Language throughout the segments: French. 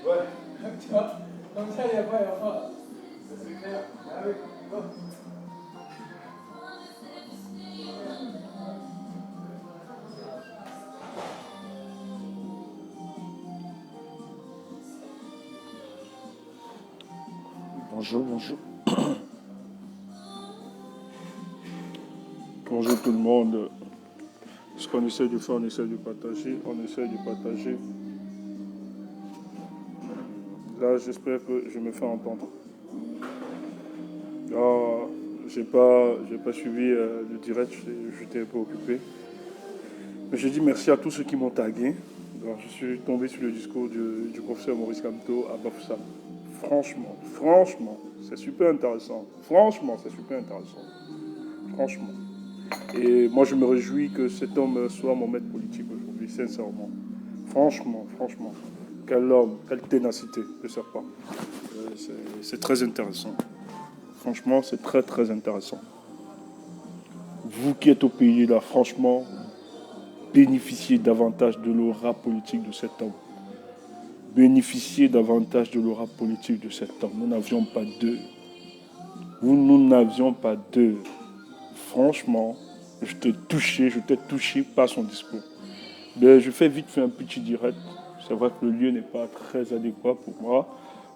Ouais. Tu vois, comme ça, il n'y a pas d'erreur. C'est clair. Ah oui, bon. Bonjour, bonjour. Bonjour tout le monde. Ce qu'on essaie de faire, on essaie de partager. On essaie de partager. Là, j'espère que je me fais entendre. Ah, j'ai pas suivi le direct, j'étais un peu occupé. Mais je dis merci à tous ceux qui m'ont tagué. Alors, je suis tombé sur le discours du professeur Maurice Kamto à Bafoussam. Franchement, c'est super intéressant. Franchement, c'est super intéressant. Franchement. Et moi, je me réjouis que cet homme soit mon maître politique aujourd'hui, sincèrement. Franchement. Quel homme, quelle ténacité, je ne sais pas. C'est très intéressant. Franchement, c'est très, très intéressant. Vous qui êtes au pays, là, franchement, bénéficiez davantage de l'aura politique de cet homme. Bénéficiez davantage de l'aura politique de cet homme. Nous n'avions pas deux. Nous n'avions pas deux. Franchement, je t'ai touché par son discours. Mais je fais vite fait un petit direct. C'est vrai que le lieu n'est pas très adéquat pour moi.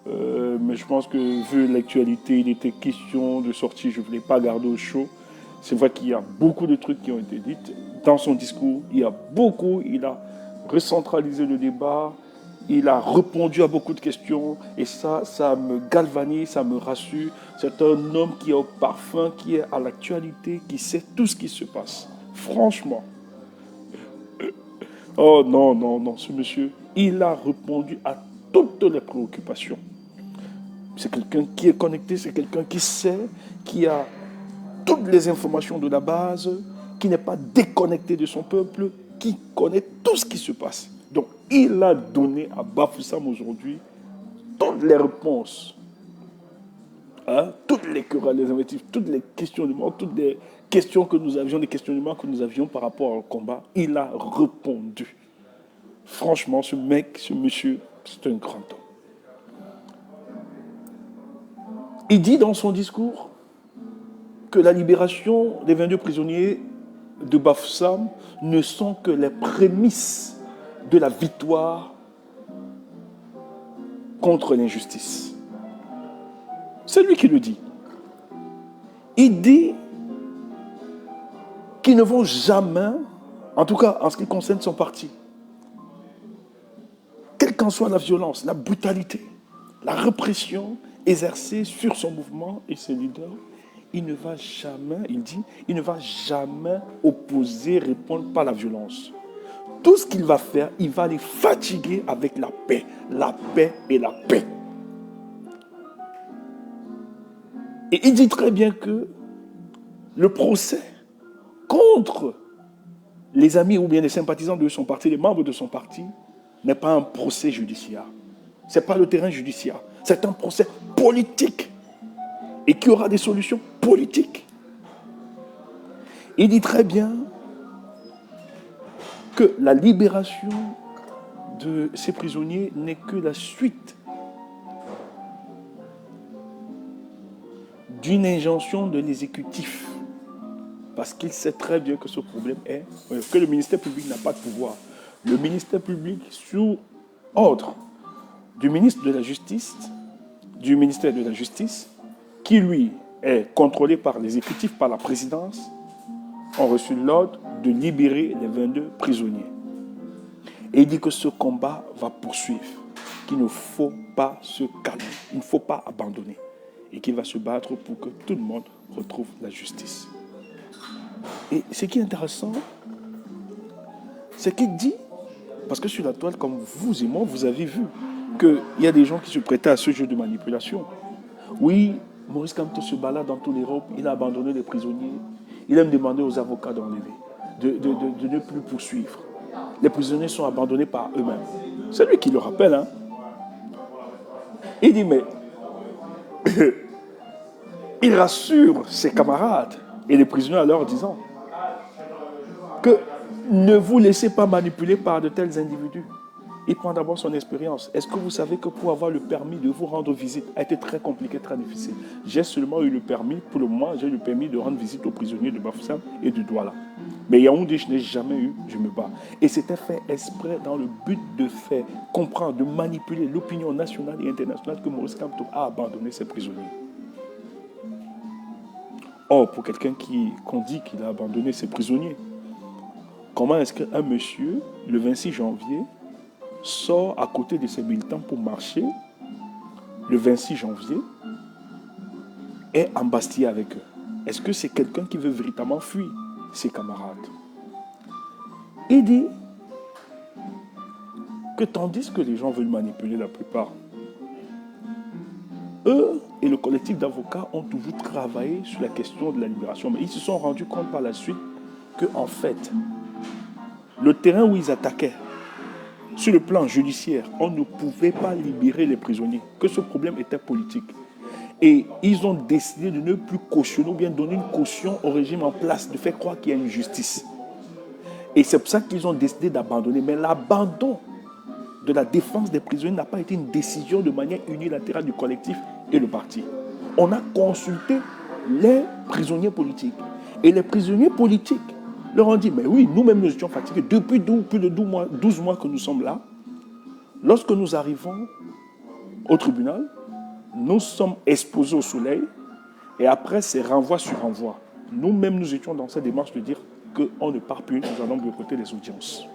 Mais je pense que vu l'actualité, il était question de sortir. Je ne voulais pas garder au chaud. C'est vrai qu'il y a beaucoup de trucs qui ont été dits dans son discours. Il a recentralisé le débat. Il a répondu à beaucoup de questions. Et ça me galvanise, ça me rassure. C'est un homme qui est au parfum, qui est à l'actualité, qui sait tout ce qui se passe. Franchement. Oh non, ce monsieur, il a répondu à toutes les préoccupations. C'est quelqu'un qui est connecté, c'est quelqu'un qui sait, qui a toutes les informations de la base, qui n'est pas déconnecté de son peuple, qui connaît tout ce qui se passe. Donc, il a donné à Bafoussam aujourd'hui toutes les réponses, toutes les querelles, les invectives, toutes les questionnements, toutes les questions que nous avions, les questionnements que nous avions par rapport au combat. Il a répondu. Franchement, ce monsieur, c'est un grand homme. Il dit dans son discours que la libération des 22 prisonniers de Bafoussam ne sont que les prémices de la victoire contre l'injustice. C'est lui qui le dit. Il dit qu'ils ne vont jamais, en tout cas en ce qui concerne son parti, quelle qu'en soit la violence, la brutalité, la répression exercée sur son mouvement et ses leaders, il ne va jamais, il dit, il ne va jamais opposer, répondre par la violence. Tout ce qu'il va faire, il va les fatiguer avec la paix et la paix. Et il dit très bien que le procès contre les amis ou bien les sympathisants de son parti, les membres de son parti, n'est pas un procès judiciaire. Ce n'est pas le terrain judiciaire. C'est un procès politique. Et qui aura des solutions politiques. Il dit très bien que la libération de ces prisonniers n'est que la suite d'une injonction de l'exécutif. Parce qu'il sait très bien que ce problème est que le ministère public n'a pas de pouvoir. Le ministère public, sous ordre du ministre de la Justice, du ministère de la Justice, qui lui est contrôlé par l'exécutif, par la présidence, ont reçu l'ordre de libérer les 22 prisonniers. Et il dit que ce combat va poursuivre, qu'il ne faut pas se calmer, il ne faut pas abandonner, et qu'il va se battre pour que tout le monde retrouve la justice. Et ce qui est intéressant, c'est qu'il dit, parce que sur la toile, comme vous et moi, vous avez vu qu'il y a des gens qui se prêtaient à ce jeu de manipulation. Oui, Maurice Kamto se balade dans toute l'Europe, il a abandonné les prisonniers, il aime demander aux avocats d'enlever, de ne plus poursuivre. Les prisonniers sont abandonnés par eux-mêmes. C'est lui qui le rappelle. Hein. Il dit, mais il rassure ses camarades et les prisonniers en leur disant que ne vous laissez pas manipuler par de tels individus. Il prend d'abord son expérience. Est-ce que vous savez que pour avoir le permis de vous rendre visite a été très compliqué, très difficile? J'ai seulement eu le permis, pour le moment, j'ai le permis de rendre visite aux prisonniers de Bafoussam et de Douala. Mais Yaoundé, je n'ai jamais eu, je me bats. Et c'était fait exprès dans le but de faire comprendre, de manipuler l'opinion nationale et internationale que Maurice Kamto a abandonné ses prisonniers. Or, pour quelqu'un qu'on dit qu'il a abandonné ses prisonniers, comment est-ce qu'un monsieur, le 26 janvier, sort à côté de ses militants pour marcher le 26 janvier et embastiller avec eux? Est-ce que c'est quelqu'un qui veut véritablement fuir ses camarades? Il dit que tandis que les gens veulent manipuler la plupart, eux et le collectif d'avocats ont toujours travaillé sur la question de la libération, mais ils se sont rendus compte par la suite que, en fait, le terrain où ils attaquaient, sur le plan judiciaire, on ne pouvait pas libérer les prisonniers, que ce problème était politique. Et ils ont décidé de ne plus cautionner ou bien donner une caution au régime en place, de faire croire qu'il y a une justice. Et c'est pour ça qu'ils ont décidé d'abandonner. Mais l'abandon de la défense des prisonniers n'a pas été une décision de manière unilatérale du collectif et le parti. On a consulté les prisonniers politiques. Et les prisonniers politiques leur ont dit, mais oui, nous-mêmes nous étions fatigués. Depuis plus de 12 mois que nous sommes là, lorsque nous arrivons au tribunal, nous sommes exposés au soleil et après c'est renvoi sur renvoi. Nous-mêmes nous étions dans cette démarche de dire qu'on ne part plus, nous allons boycotter les audiences.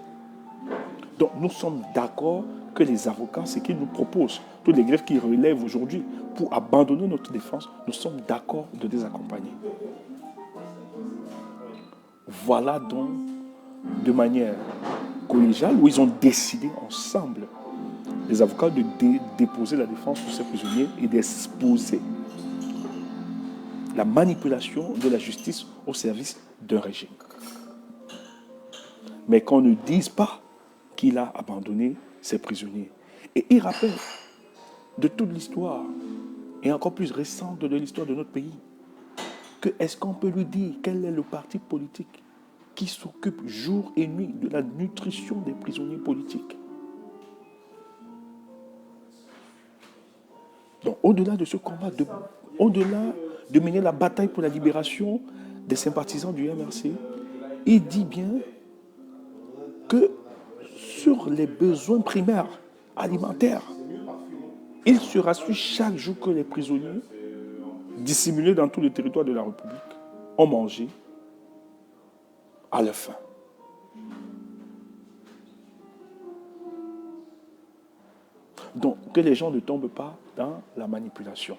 Donc nous sommes d'accord que les avocats, ce qu'ils nous proposent, toutes les grèves qu'ils relèvent aujourd'hui pour abandonner notre défense, nous sommes d'accord de les accompagner. Voilà donc de manière collégiale où ils ont décidé ensemble, les avocats, de déposer la défense de ces prisonniers et d'exposer la manipulation de la justice au service d'un régime. Mais qu'on ne dise pas qu'il a abandonné ses prisonniers. Et il rappelle de toute l'histoire, et encore plus récente de l'histoire de notre pays, que est-ce qu'on peut lui dire quel est le parti politique qui s'occupe jour et nuit de la nutrition des prisonniers politiques? Donc au-delà de ce combat, au-delà de mener la bataille pour la libération des sympathisants du MRC, il dit bien que sur les besoins primaires alimentaires, il se rassure chaque jour que les prisonniers dissimulés dans tout le territoire de la République ont mangé à leur faim. Donc, que les gens ne tombent pas dans la manipulation.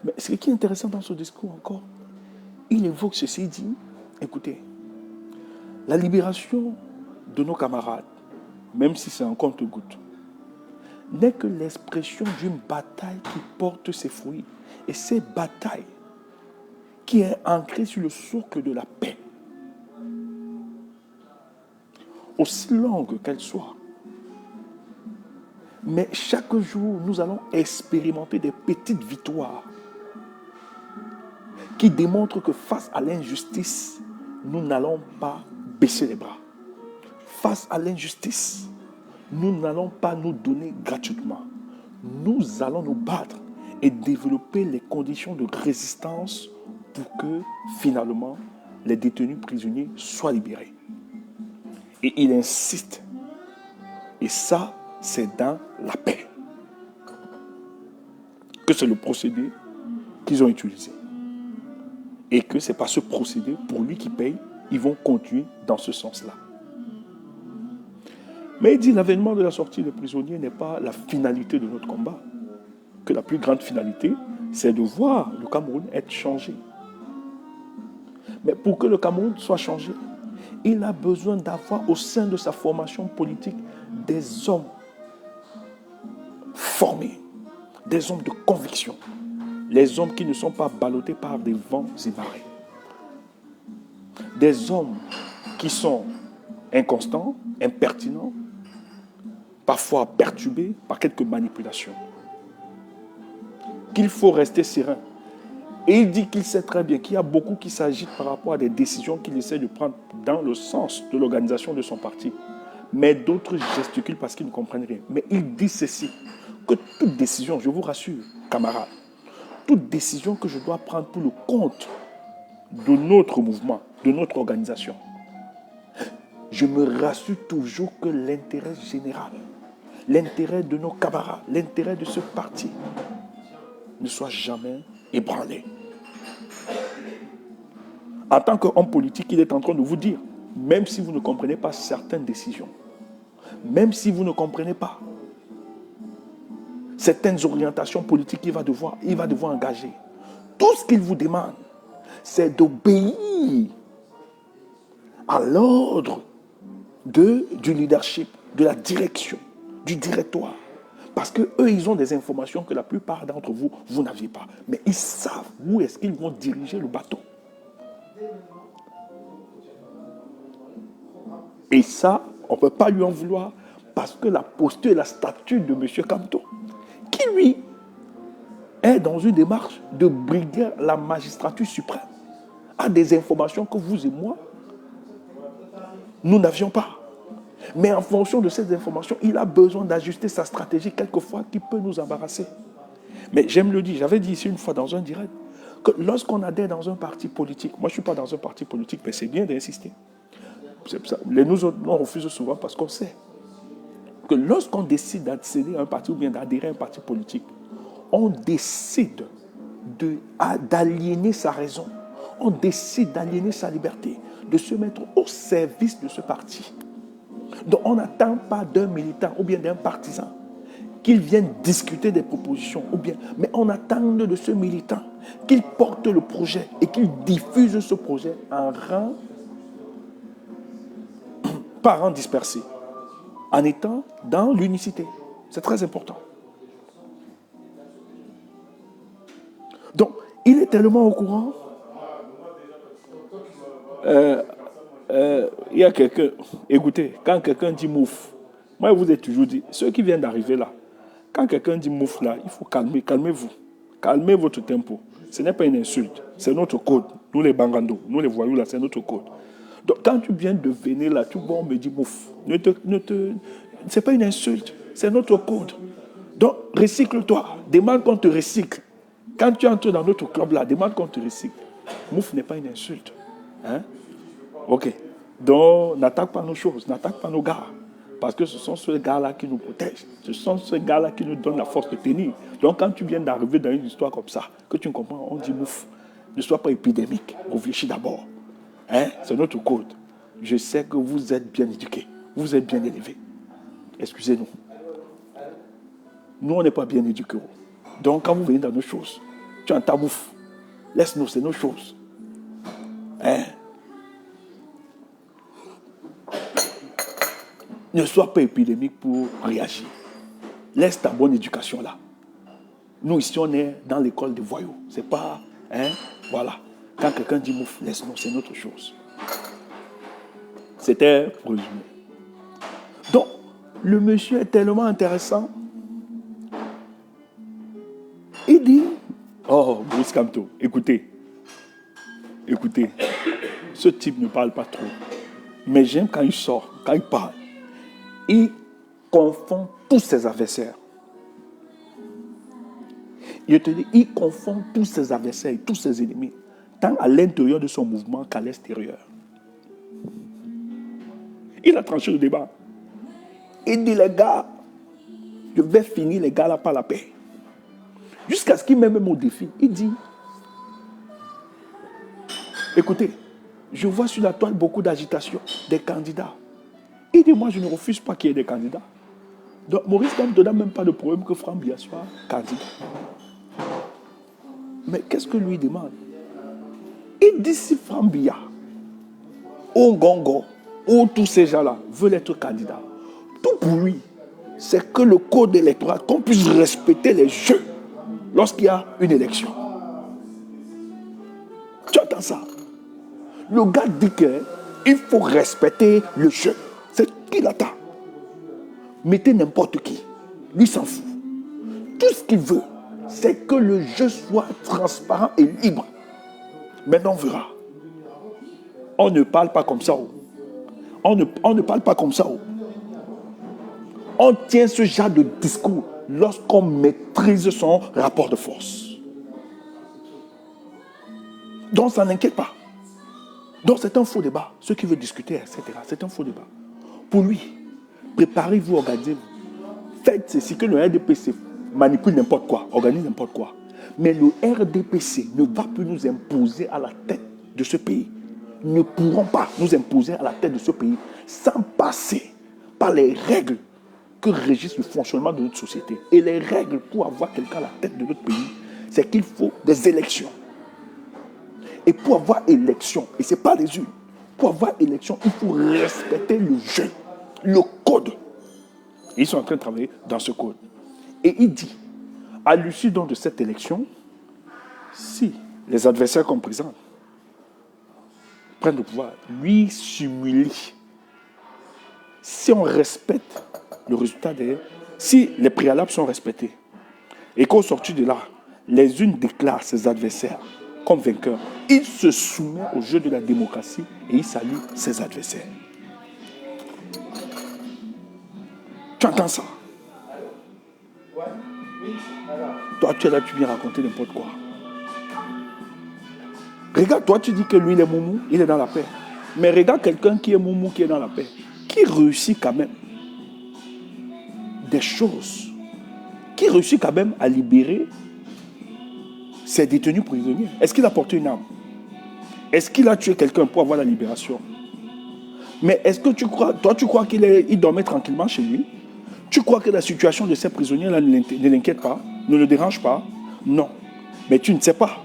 Mais ce qui est intéressant dans ce discours encore, il évoque ceci, dit, écoutez, la libération de nos camarades, même si c'est en compte-gouttes, n'est que l'expression d'une bataille qui porte ses fruits. Et cette bataille, qui est ancrée sur le socle de la paix, aussi longue qu'elle soit, mais chaque jour, nous allons expérimenter des petites victoires qui démontrent que face à l'injustice, nous n'allons pas baisser les bras. Face à l'injustice, nous n'allons pas nous donner gratuitement. Nous allons nous battre et développer les conditions de résistance pour que, finalement, les détenus prisonniers soient libérés. Et il insiste. Et ça, c'est dans la paix. Que c'est le procédé qu'ils ont utilisé. Et que c'est pas ce procédé, pour lui qui paye, ils vont continuer dans ce sens-là. Mais il dit l'avènement de la sortie des prisonniers n'est pas la finalité de notre combat. Que la plus grande finalité, c'est de voir le Cameroun être changé. Mais pour que le Cameroun soit changé, il a besoin d'avoir au sein de sa formation politique des hommes formés, des hommes de conviction, les hommes qui ne sont pas ballottés par des vents et marées, des hommes qui sont inconstants, impertinents, parfois perturbés par quelques manipulations. Qu'il faut rester serein Et il dit qu'il sait très bien qu'il y a beaucoup qui s'agitent par rapport à des décisions qu'il essaie de prendre dans le sens de l'organisation de son parti. Mais d'autres gesticulent parce qu'ils ne comprennent rien. Mais il dit ceci, que toute décision, je vous rassure, camarades, toute décision que je dois prendre pour le compte de notre mouvement, de notre organisation, je me rassure toujours que l'intérêt général, l'intérêt de nos camarades, l'intérêt de ce parti ne soit jamais ébranlé. En tant qu'homme politique, il est en train de vous dire, même si vous ne comprenez pas certaines décisions, même si vous ne comprenez pas certaines orientations politiques qu'il va devoir engager, tout ce qu'il vous demande, c'est d'obéir à l'ordre du leadership, de la direction, du directoire. Parce qu'eux, ils ont des informations que la plupart d'entre vous, vous n'aviez pas. Mais ils savent où est-ce qu'ils vont diriger le bateau. Et ça, on ne peut pas lui en vouloir parce que la posture et la stature de M. Kamto, qui lui est dans une démarche de briguer la magistrature suprême, a des informations que vous et moi, nous n'avions pas. Mais en fonction de ces informations, il a besoin d'ajuster sa stratégie quelquefois qui peut nous embarrasser. Mais j'aime le dire, j'avais dit ici une fois dans un direct, que lorsqu'on adhère dans un parti politique, moi je ne suis pas dans un parti politique, mais c'est bien d'insister. Nous autres, on refuse souvent parce qu'on sait que lorsqu'on décide d'accéder à un parti ou bien d'adhérer à un parti politique, on décide d'aliéner sa raison, on décide d'aliéner sa liberté, de se mettre au service de ce parti. Donc on n'attend pas d'un militant ou bien d'un partisan qu'il vienne discuter des propositions, mais on attend de ce militant qu'il porte le projet et qu'il diffuse ce projet par rang dispersé, en étant dans l'unicité. C'est très important. Donc, il est tellement au courant. Il y a quelqu'un, écoutez, quand quelqu'un dit mouf, moi je vous ai toujours dit, ceux qui viennent d'arriver là, quand quelqu'un dit mouf là, il faut calmez-vous, calmez votre tempo. Ce n'est pas une insulte, c'est notre code. Nous les bangandos, nous les voyous là, c'est notre code. Donc quand tu viens de venir là, tu vois, on me dit mouf, c'est pas une insulte, c'est notre code. Donc recycle-toi, demande qu'on te recycle. Quand tu entres dans notre club là, demande qu'on te recycle. Mouf n'est pas une insulte. Hein? Ok. Donc, n'attaque pas nos choses, n'attaque pas nos gars. Parce que ce sont ces gars-là qui nous protègent. Ce sont ces gars-là qui nous donnent la force de tenir. Donc, quand tu viens d'arriver dans une histoire comme ça, que tu ne comprends, on dit mouf. Ne sois pas épidémique. Réfléchis d'abord. Hein? C'est notre code. Je sais que vous êtes bien éduqués. Vous êtes bien élevés. Excusez-nous. Nous, on n'est pas bien éduqués. Donc, quand vous venez dans nos choses, tu entends mouf. Laisse-nous, c'est nos choses. Hein? Ne sois pas épidémique pour réagir. Laisse ta bonne éducation là. Nous, ici, on est dans l'école des voyous. C'est pas... Hein, voilà. Quand quelqu'un dit mouf, laisse-nous, c'est notre chose. C'était résumé. Donc, le monsieur est tellement intéressant. Il dit... Oh, Maurice Kamto, écoutez. Ce type ne parle pas trop. Mais j'aime quand il sort, quand il parle. Il confond tous ses adversaires. Je te dis, il confond tous ses adversaires, tous ses ennemis, tant à l'intérieur de son mouvement qu'à l'extérieur. Il a tranché le débat. Il dit, les gars, je vais finir les gars là par la paix. Jusqu'à ce qu'il m'ait même au défi. Il dit, écoutez, je vois sur la toile beaucoup d'agitation des candidats. Il dit, moi, je ne refuse pas qu'il y ait des candidats. Donc, Maurice Kamto n'a même pas de problème que Franck Biya soit candidat. Mais qu'est-ce que lui demande? Il dit, si Franck Biya, ou Ngongo, ou tous ces gens-là veulent être candidats, tout pour lui, c'est que le code électoral, qu'on puisse respecter les jeux lorsqu'il y a une élection. Tu entends ça? Le gars dit qu'il faut respecter le jeu. C'est ce qu'il attend. Mettez n'importe qui. Lui s'en fout. Tout ce qu'il veut, c'est que le jeu soit transparent et libre. Maintenant, on verra. On ne parle pas comme ça. On ne parle pas comme ça. On tient ce genre de discours lorsqu'on maîtrise son rapport de force. Donc, ça n'inquiète pas. Donc, c'est un faux débat. Ceux qui veulent discuter, etc., c'est un faux débat. Pour lui, préparez-vous, organisez-vous. Faites ceci, que le RDPC manipule n'importe quoi, organise n'importe quoi. Mais le RDPC ne va plus nous imposer à la tête de ce pays. Nous ne pourrons pas nous imposer à la tête de ce pays sans passer par les règles que régissent le fonctionnement de notre société. Et les règles pour avoir quelqu'un à la tête de notre pays, c'est qu'il faut des élections. Et pour avoir élection, et ce n'est pas les urnes, pour avoir élection, il faut respecter le jeu, le code. Et ils sont en train de travailler dans ce code. Et il dit, à l'issue donc de cette élection, si les adversaires qu'on présente prennent le pouvoir, lui simuler, si on respecte le résultat des... Si les préalables sont respectés, et qu'au sortir de là, les unes déclarent ses adversaires comme vainqueurs, il se soumet au jeu de la démocratie et il salue ses adversaires. Tu entends ça? Toi, tu es là, tu viens raconter n'importe quoi. Regarde, toi, tu dis que lui, il est moumou, il est dans la paix. Mais regarde quelqu'un qui est moumou, qui est dans la paix, qui réussit quand même des choses, qui réussit quand même à libérer ses détenus prisonniers. Est-ce qu'il a porté une arme? Est-ce qu'il a tué quelqu'un pour avoir la libération? Mais est-ce que tu crois qu'il dormait tranquillement chez lui? Tu crois que la situation de ces prisonniers-là ne l'inquiète pas, ne le dérange pas? Non. Mais tu ne sais pas.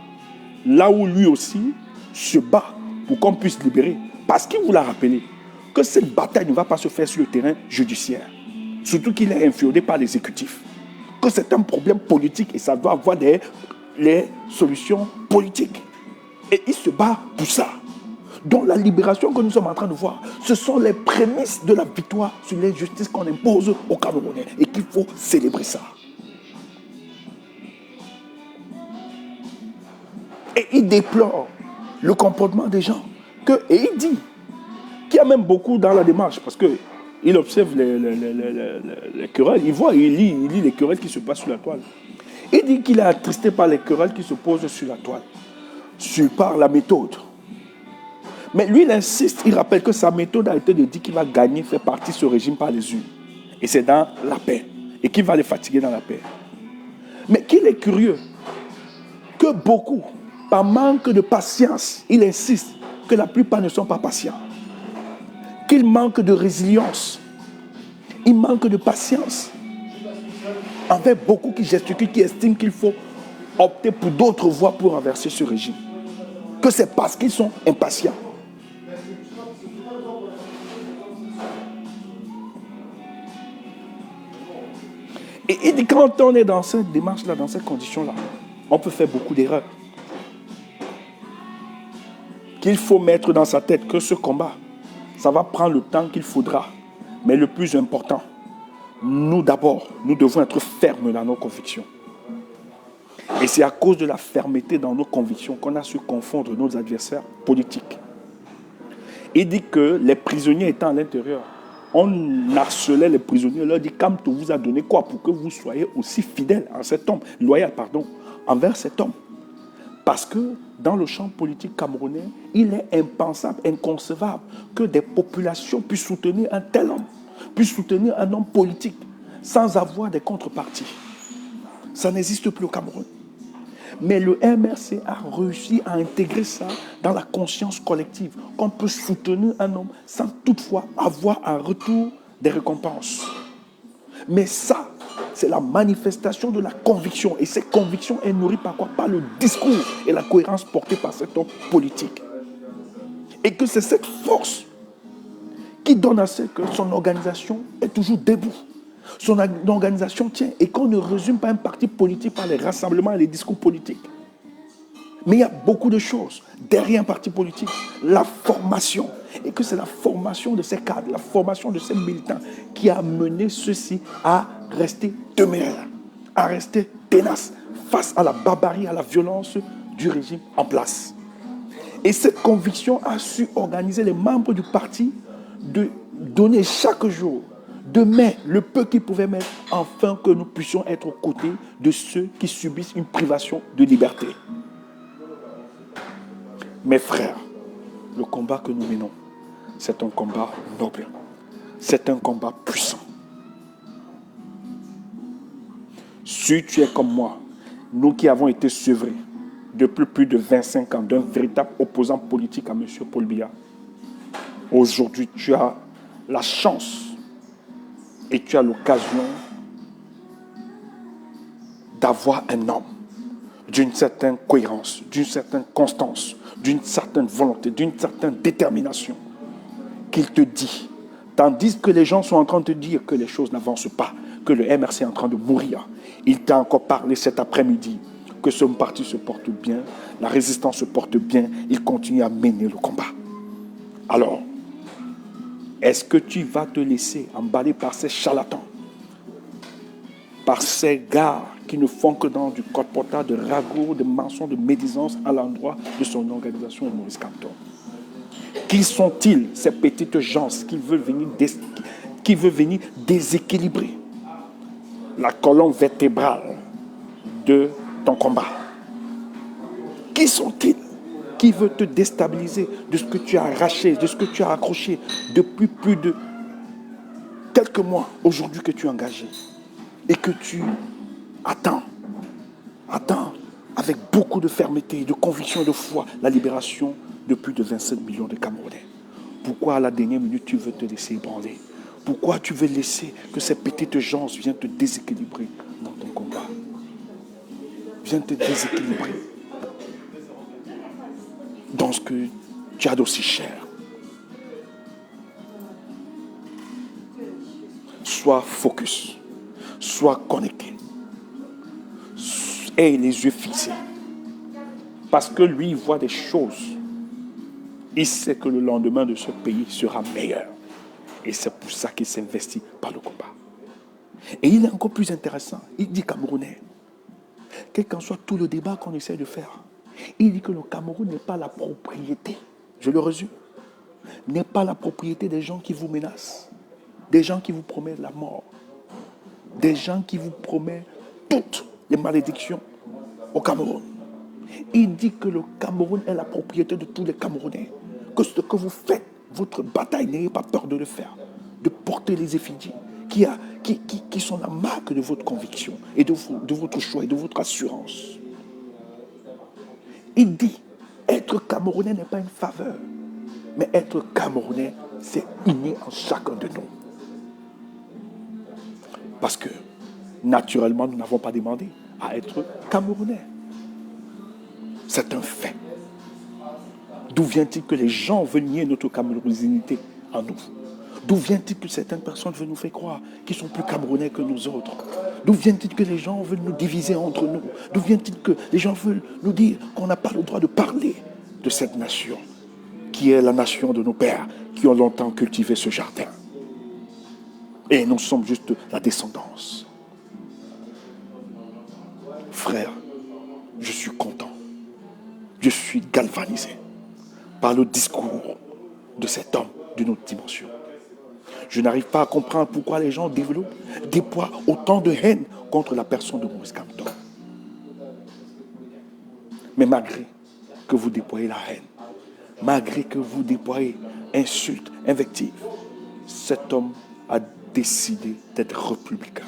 Là où lui aussi se bat pour qu'on puisse libérer. Parce qu'il vous l'a rappelé que cette bataille ne va pas se faire sur le terrain judiciaire. Surtout qu'il est inféodé par l'exécutif. Que c'est un problème politique et ça doit avoir les solutions politiques. Et il se bat pour ça. Donc la libération que nous sommes en train de voir, ce sont les prémices de la victoire sur l'injustice qu'on impose aux Camerounais et qu'il faut célébrer ça. Et il déplore le comportement des gens. Et il dit qu'il y a même beaucoup dans la démarche, parce qu'il observe les querelles, il lit les querelles qui se passent sur la toile. Il dit qu'il est attristé par les querelles qui se posent sur la toile, par la méthode. Mais lui, il insiste, il rappelle que sa méthode a été de dire qu'il va gagner, faire partie de ce régime par les urnes. Et c'est dans la paix. Et qu'il va les fatiguer dans la paix. Mais qu'il est curieux que beaucoup, par manque de patience, il insiste que la plupart ne sont pas patients. Qu'il manque de résilience. Il manque de patience. Envers beaucoup qui gesticulent, qui estiment qu'il faut opter pour d'autres voies pour renverser ce régime. Que c'est parce qu'ils sont impatients. Et il dit quand on est dans cette démarche-là, dans cette condition-là, on peut faire beaucoup d'erreurs. Qu'il faut mettre dans sa tête que ce combat, ça va prendre le temps qu'il faudra. Mais le plus important, nous d'abord, nous devons être fermes dans nos convictions. Et c'est à cause de la fermeté dans nos convictions qu'on a su confondre nos adversaires politiques. Il dit que les prisonniers étant à l'intérieur, on harcelait les prisonniers, on leur dit Kamto vous a donné quoi pour que vous soyez aussi fidèles à cet homme, loyal, envers cet homme. Parce que dans le champ politique camerounais, il est impensable, inconcevable que des populations puissent soutenir un tel homme, puissent soutenir un homme politique sans avoir des contreparties. Ça n'existe plus au Cameroun. Mais le MRC a réussi à intégrer ça dans la conscience collective, qu'on peut soutenir un homme sans toutefois avoir un retour des récompenses. Mais ça, c'est la manifestation de la conviction. Et cette conviction est nourrie par quoi? Par le discours et la cohérence portée par cet homme politique. Et que c'est cette force qui donne à ce que son organisation est toujours debout. Son organisation tient et qu'on ne résume pas un parti politique par les rassemblements et les discours politiques. Mais il y a beaucoup de choses derrière un parti politique. La formation. Et que c'est la formation de ces cadres, la formation de ces militants qui a mené ceux-ci à rester téméraires, à rester ténace face à la barbarie, à la violence du régime en place. Et cette conviction a su organiser les membres du parti de donner chaque jour, de mettre le peu qu'ils pouvaient mettre, afin que nous puissions être aux côtés de ceux qui subissent une privation de liberté. Mes frères, le combat que nous menons, c'est un combat noble. C'est un combat puissant. Si tu es comme moi, nous qui avons été sevrés depuis plus de 25 ans d'un véritable opposant politique à M. Paul Biya, aujourd'hui tu as la chance et tu as l'occasion d'avoir un homme d'une certaine cohérence, d'une certaine constance, d'une certaine volonté, d'une certaine détermination, qu'il te dit, tandis que les gens sont en train de te dire que les choses n'avancent pas, que le MRC est en train de mourir. Il t'a encore parlé cet après-midi que ce parti se porte bien, la résistance se porte bien, il continue à mener le combat. Alors, est-ce que tu vas te laisser emballer par ces charlatans, par ces gars qui ne font que dans du colportage, de ragots, de mensonges, de médisance à l'endroit de son organisation Maurice Kamto? Qui sont-ils, ces petites gens qui veulent venir déséquilibrer la colonne vertébrale de ton combat? Qui sont-ils qui veulent te déstabiliser de ce que tu as arraché, de ce que tu as accroché depuis plus de quelques mois aujourd'hui que tu es engagé et que tu attends avec beaucoup de fermeté, de conviction et de foi la libération de plus de 27 millions de Camerounais? Pourquoi à la dernière minute tu veux te laisser ébranler? Pourquoi tu veux laisser que ces petites gens viennent te déséquilibrer dans ton combat? Viennent te déséquilibrer dans ce que tu as d'aussi cher. Sois focus, sois connecté, aie les yeux fixés. Parce que lui, il voit des choses. Il sait que le lendemain de ce pays sera meilleur. Et c'est pour ça qu'il s'investit par le combat. Et il est encore plus intéressant. Il dit Camerounais, quel qu'en soit tout le débat qu'on essaie de faire, il dit que le Cameroun n'est pas la propriété, je le résume, n'est pas la propriété des gens qui vous menacent, des gens qui vous promettent la mort, des gens qui vous promettent toutes les malédictions au Cameroun. Il dit que le Cameroun est la propriété de tous les Camerounais, que ce que vous faites, votre bataille, n'ayez pas peur de le faire, de porter les effigies qui sont la marque de votre conviction et de votre choix et de votre assurance. Il dit, être Camerounais n'est pas une faveur, mais être Camerounais, c'est inné en chacun de nous. Parce que, naturellement, nous n'avons pas demandé à être Camerounais. C'est un fait. D'où vient-il que les gens veulent nier notre camerounaiseté en nous? D'où vient-il que certaines personnes veulent nous faire croire qu'ils sont plus Camerounais que nous autres? D'où vient-il que les gens veulent nous diviser entre nous? D'où vient-il que les gens veulent nous dire qu'on n'a pas le droit de parler de cette nation, qui est la nation de nos pères, qui ont longtemps cultivé ce jardin? Et nous sommes juste la descendance. Frère, je suis content. Je suis galvanisé par le discours de cet homme d'une autre dimension. Je n'arrive pas à comprendre pourquoi les gens déploient autant de haine contre la personne de Maurice Kamto. Mais malgré que vous déployez la haine, malgré que vous déployez insultes, invectives, cet homme a décidé d'être républicain,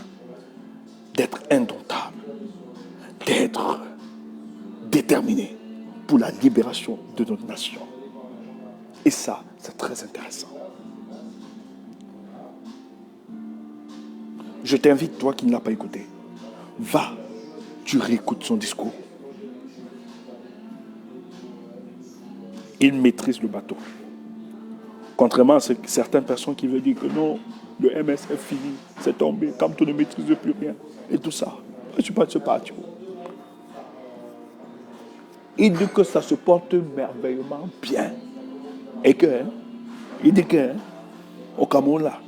d'être indomptable, d'être déterminé pour la libération de notre nation. Et ça, c'est très intéressant. Je t'invite, toi qui ne l'as pas écouté, va, tu réécoutes son discours. Il maîtrise le bateau. Contrairement à certaines personnes qui veulent dire que non, le MS est fini, c'est tombé, Kamto ne maîtrise plus rien. Et tout ça. Je ne suis pas de ce parti. Il dit que ça se porte merveilleusement bien. Et que, il dit que, au Cameroun là,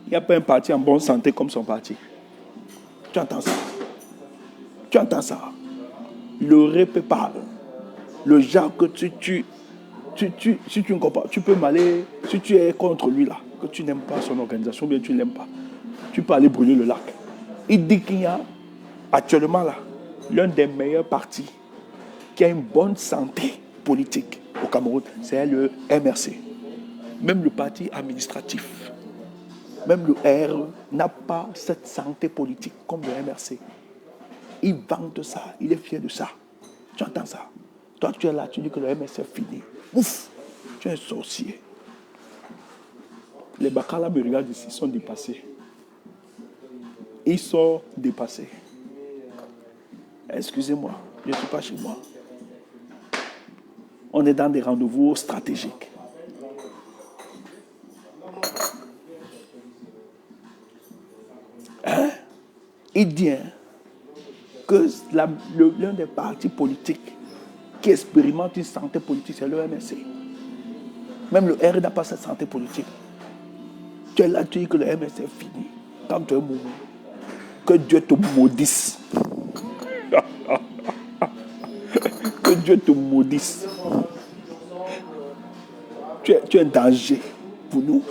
il n'y a pas un parti en bonne santé comme son parti. Tu entends ça? Tu entends ça? Le répé parle. Le genre que si tu ne comprends pas, tu peux m'aller, si tu es contre lui là, que tu n'aimes pas son organisation, bien tu ne l'aimes pas, tu peux aller brûler le lac. Il dit qu'il y a actuellement là, l'un des meilleurs partis qui a une bonne santé politique au Cameroun, c'est le MRC. Même le parti administratif, même le R n'a pas cette santé politique comme le MRC. Il vante ça, il est fier de ça. Tu entends ça? Toi, tu es là, tu dis que le MRC est fini. Ouf, tu es un sorcier. Les Bakala me regardent ici, ils sont dépassés. Ils sont dépassés. Excusez-moi, je ne suis pas chez moi. On est dans des rendez-vous stratégiques. Hein? Il dit que l'un des partis politiques qui expérimente une santé politique, c'est le MSC. Même le R n'a pas cette santé politique. Tu es là, tu dis que le MSC est fini. Quand tu es mourir, que Dieu te maudisse. Que Dieu te maudisse. Tu es un danger pour nous.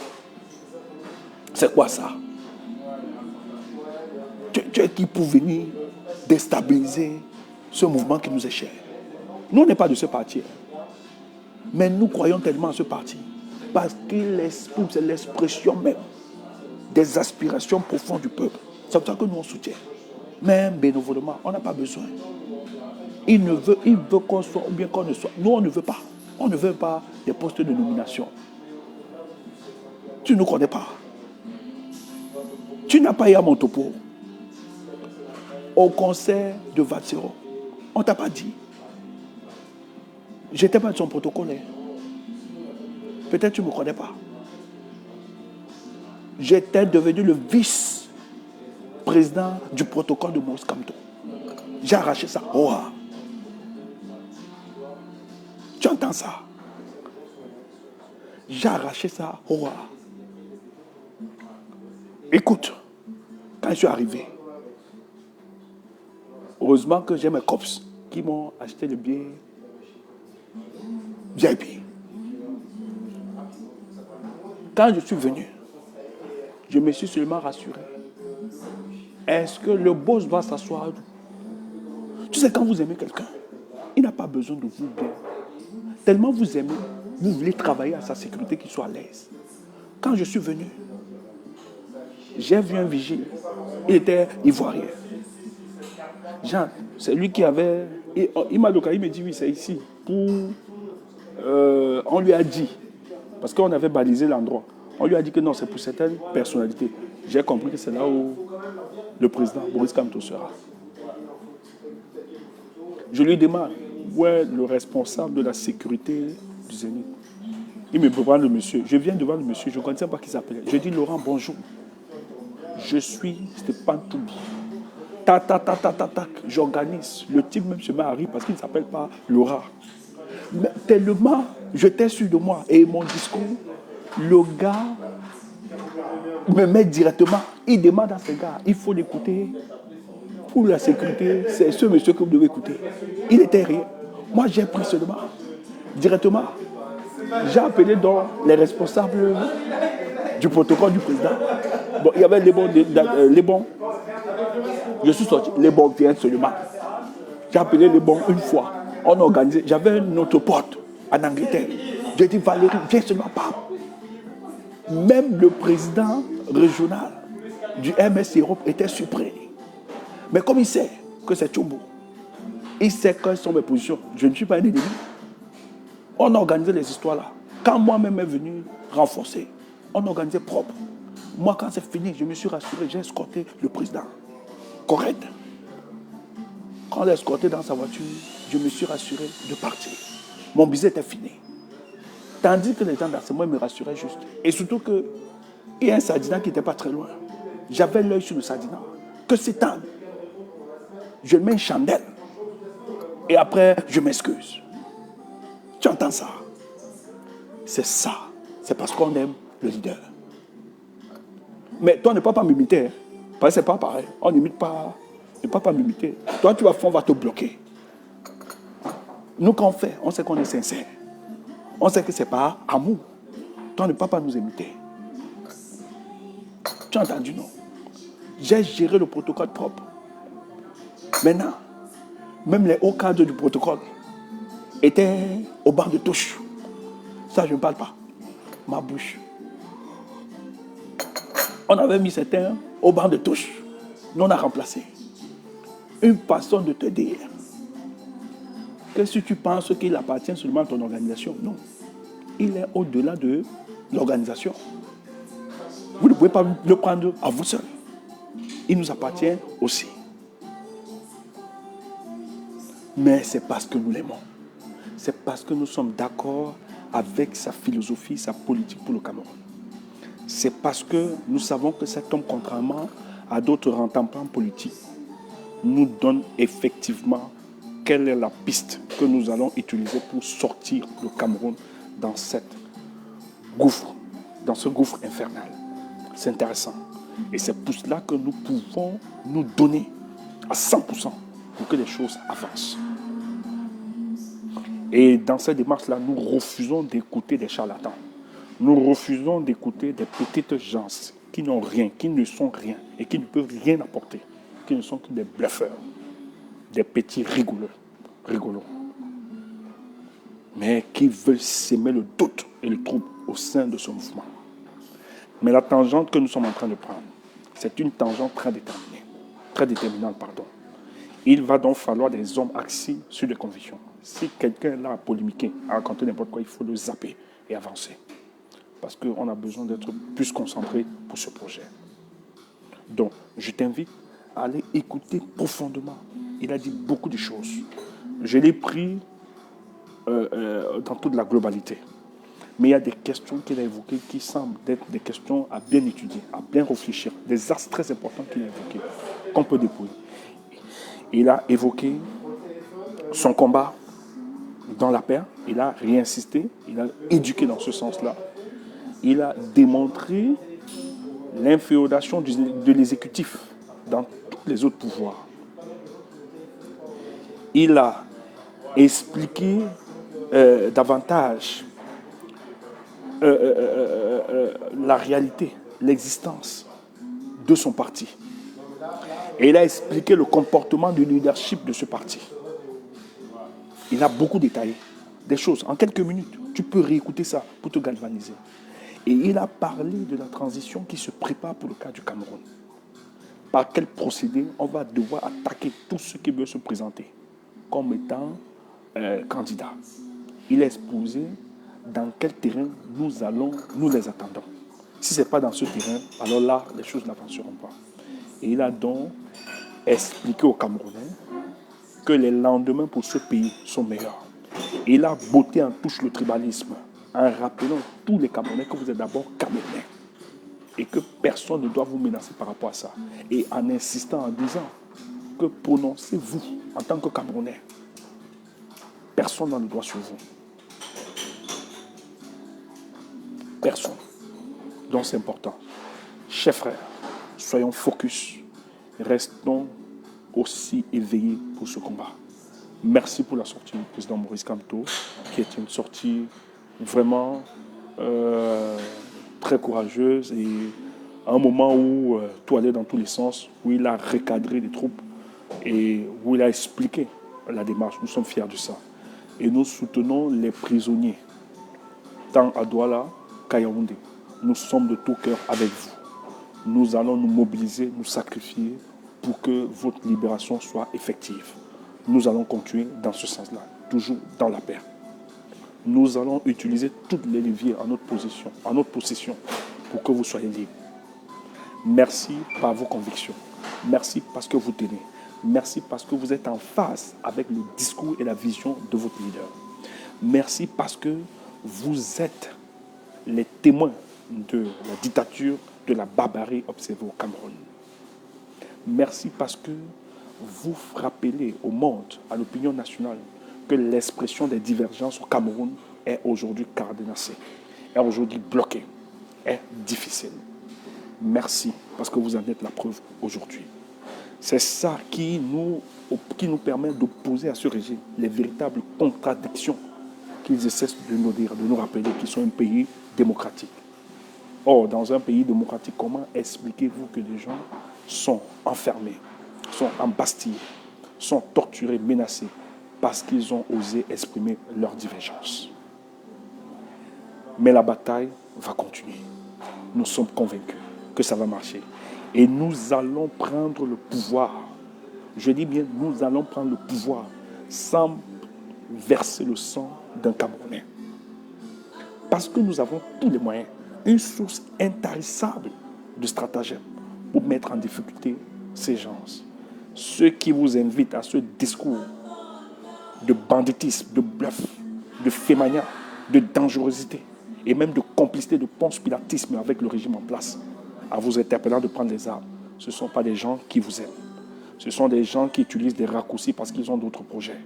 C'est quoi ça? Tu es qui pour venir déstabiliser ce mouvement qui nous est cher? Nous, on n'est pas de ce parti. Mais nous croyons tellement à ce parti. Parce qu'il exprime, c'est l'expression même des aspirations profondes du peuple. C'est pour ça que nous, on soutient. Même bénévolement, on n'a pas besoin. Il veut qu'on soit ou bien qu'on ne soit. Nous, on ne veut pas. On ne veut pas des postes de nomination. Tu ne nous connais pas. Tu n'as pas eu à mon topo. Au concert de Vatsero, on ne t'a pas dit. Je n'étais pas de son protocole. Peut-être que tu ne me connais pas. J'étais devenu le vice-président du protocole de Maurice Kamto. J'ai arraché ça. Oh. Tu entends ça? J'ai arraché ça. Oh. Écoute, quand je suis arrivé, heureusement que j'ai mes cops qui m'ont acheté le billet VIP. Quand je suis venu, je me suis seulement rassuré. Est-ce que le boss va s'asseoir? Tu sais, quand vous aimez quelqu'un, il n'a pas besoin de vous bien. Tellement vous aimez, vous voulez travailler à sa sécurité, qu'il soit à l'aise. Quand je suis venu, j'ai vu un vigile. Il était ivoirien. Jean, c'est lui qui avait... Il m'a localisé, il me dit oui, c'est ici. On lui a dit, parce qu'on avait balisé l'endroit, on lui a dit que non, c'est pour certaines personnalités. J'ai compris que c'est là où le président Maurice Kamto sera. Je lui demande où est le responsable de la sécurité du Zénith. Il me prépare le monsieur. Je viens devant le monsieur, je ne connaissais pas qui s'appelait. Je dis Laurent, bonjour. Je suis Stéphane Toubi. Tac. J'organise. Le type même se met à rire parce qu'il ne s'appelle pas Laurent. Mais tellement, j'étais sûr de moi. Et mon discours, le gars me met directement. Il demande à ce gars, il faut l'écouter. Pour la sécurité, c'est ce monsieur que vous devez écouter. Il était rien. Moi, j'ai pris seulement. Directement, j'ai appelé donc les responsables du protocole du président. Bon, il y avait les bons. Je suis sorti. Les bons viennent seulement. J'ai appelé les bons une fois. On a organisé. J'avais notre pote en Angleterre. J'ai dit, Valérie, viens seulement pas. Même le président régional du MS Europe était surpris. Mais comme il sait que c'est Tchombo, il sait quelles sont mes positions. Je ne suis pas un ennemi. On a organisé les histoires là. Quand moi-même est venu renforcer, on a organisé propre. Moi, quand c'est fini, je me suis rassuré, j'ai escorté le président. Correct. Quand on l'a escorté dans sa voiture, je me suis rassuré de partir. Mon business était fini. Tandis que les gens d'Assemo me rassuraient juste. Et surtout qu'il y a un sardinat qui n'était pas très loin. J'avais l'œil sur le sardinat. Que c'est un. Je mets une chandelle. Et après, je m'excuse. Tu entends ça? C'est ça. C'est parce qu'on aime le leader. Mais toi, ne peux pas m'imiter. Hein? Parce que c'est pas pareil. On n'imite pas Ne peux pas m'imiter. Toi, tu vas faire, on va te bloquer. Nous, quand on fait, on sait qu'on est sincère. On sait que ce n'est pas amour. Toi, ne peux pas nous imiter. Tu as entendu, non? J'ai géré le protocole propre. Maintenant, même les hauts cadres du protocole étaient au banc de touche. Ça, je ne parle pas. Ma bouche. On avait mis certains au banc de touche. Nous, on a remplacé. Une façon de te dire que si tu penses qu'il appartient seulement à ton organisation, non. Il est au-delà de l'organisation. Vous ne pouvez pas le prendre à vous seul. Il nous appartient aussi. Mais c'est parce que nous l'aimons. C'est parce que nous sommes d'accord avec sa philosophie, sa politique pour le Cameroun. C'est parce que nous savons que cet homme, contrairement à d'autres rentembrants politiques, nous donne effectivement quelle est la piste que nous allons utiliser pour sortir le Cameroun dans cette gouffre, dans ce gouffre infernal. C'est intéressant. Et c'est pour cela que nous pouvons nous donner à 100% pour que les choses avancent. Et dans cette démarche-là, nous refusons d'écouter des charlatans. Nous refusons d'écouter des petites gens qui n'ont rien, qui ne sont rien et qui ne peuvent rien apporter, qui ne sont que des bluffeurs, des petits rigolos, mais qui veulent s'aimer le doute et le trouble au sein de ce mouvement. Mais la tangente que nous sommes en train de prendre, c'est une tangente très déterminante. Il va donc falloir des hommes axés sur des convictions. Si quelqu'un est là à polémiquer, à raconter n'importe quoi, il faut le zapper et avancer. Parce qu'on a besoin d'être plus concentré pour ce projet. Donc, je t'invite à aller écouter profondément. Il a dit beaucoup de choses. Je l'ai pris dans toute la globalité. Mais il y a des questions qu'il a évoquées qui semblent être des questions à bien étudier, à bien réfléchir. Des axes très importants qu'il a évoqués, qu'on peut déployer. Il a évoqué son combat dans la paix. Il a réinsisté. Il a éduqué dans ce sens-là. Il a démontré l'inféodation de l'exécutif dans tous les autres pouvoirs. Il a expliqué davantage la réalité, l'existence de son parti. Et il a expliqué le comportement du leadership de ce parti. Il a beaucoup détaillé des choses. En quelques minutes, tu peux réécouter ça pour te galvaniser. Et il a parlé de la transition qui se prépare pour le cas du Cameroun. Par quel procédé on va devoir attaquer tous ceux qui veulent se présenter comme étant candidats. Il a exposé dans quel terrain nous les attendons. Si ce n'est pas dans ce terrain, alors là, les choses n'avanceront pas. Et il a donc expliqué aux Camerounais que les lendemains pour ce pays sont meilleurs. Et il a botté en touche le tribalisme en rappelant tous les Camerounais que vous êtes d'abord Camerounais et que personne ne doit vous menacer par rapport à ça. Et en insistant, en disant que prononcez-vous en tant que Camerounais. Personne n'a le droit sur vous. Personne. Donc c'est important. Chers frères, soyons focus. Restons aussi éveillés pour ce combat. Merci pour la sortie du président Maurice Kamto, qui est une sortie vraiment très courageuse et à un moment où tout allait dans tous les sens, où il a recadré les troupes et où il a expliqué la démarche. Nous sommes fiers de ça. Et nous soutenons les prisonniers, tant à Douala qu'à Yaoundé. Nous sommes de tout cœur avec vous. Nous allons nous mobiliser, nous sacrifier pour que votre libération soit effective. Nous allons continuer dans ce sens-là, toujours dans la paix. Nous allons utiliser toutes les leviers en notre possession pour que vous soyez libres. Merci par vos convictions. Merci parce que vous tenez. Merci parce que vous êtes en phase avec le discours et la vision de votre leader. Merci parce que vous êtes les témoins de la dictature, de la barbarie observée au Cameroun. Merci parce que vous rappelez au monde, à l'opinion nationale, que l'expression des divergences au Cameroun est aujourd'hui cadenassée, est aujourd'hui bloquée, est difficile. Merci parce que vous en êtes la preuve aujourd'hui. C'est ça qui nous permet d'opposer à ce régime les véritables contradictions qu'ils essaient de nous rappeler qu'ils sont un pays démocratique. Or, dans un pays démocratique, comment expliquez-vous que les gens sont enfermés, sont embastillés, sont torturés, menacés, parce qu'ils ont osé exprimer leurs divergences? Mais la bataille va continuer. Nous sommes convaincus que ça va marcher. Et nous allons prendre le pouvoir. Je dis bien, nous allons prendre le pouvoir sans verser le sang d'un Camerounais. Parce que nous avons tous les moyens, une source intarissable de stratagèmes pour mettre en difficulté ces gens. Ceux qui vous invitent à ce discours de banditisme, de bluff, de fémania, de dangerosité et même de complicité, de conspiratisme avec le régime en place, à vous interpellant de prendre les armes, ce ne sont pas des gens qui vous aiment. Ce sont des gens qui utilisent des raccourcis parce qu'ils ont d'autres projets.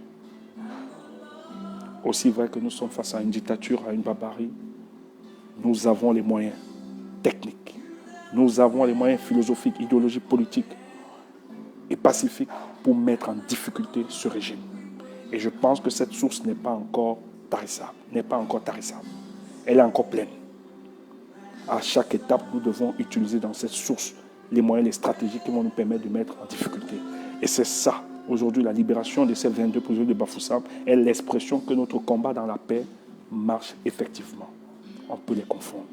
Aussi vrai que nous sommes face à une dictature, à une barbarie, nous avons les moyens techniques, nous avons les moyens philosophiques, idéologiques, politiques et pacifiques pour mettre en difficulté ce régime. Et je pense que cette source n'est pas encore tarissable, Elle est encore pleine. À chaque étape, nous devons utiliser dans cette source les moyens, les stratégies qui vont nous permettre de mettre en difficulté. Et c'est ça, aujourd'hui, la libération de ces 22 prisonniers de Bafoussam est l'expression que notre combat dans la paix marche effectivement. On peut les confondre.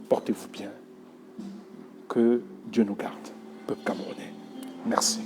Portez-vous bien. Que Dieu nous garde, peuple camerounais. Merci.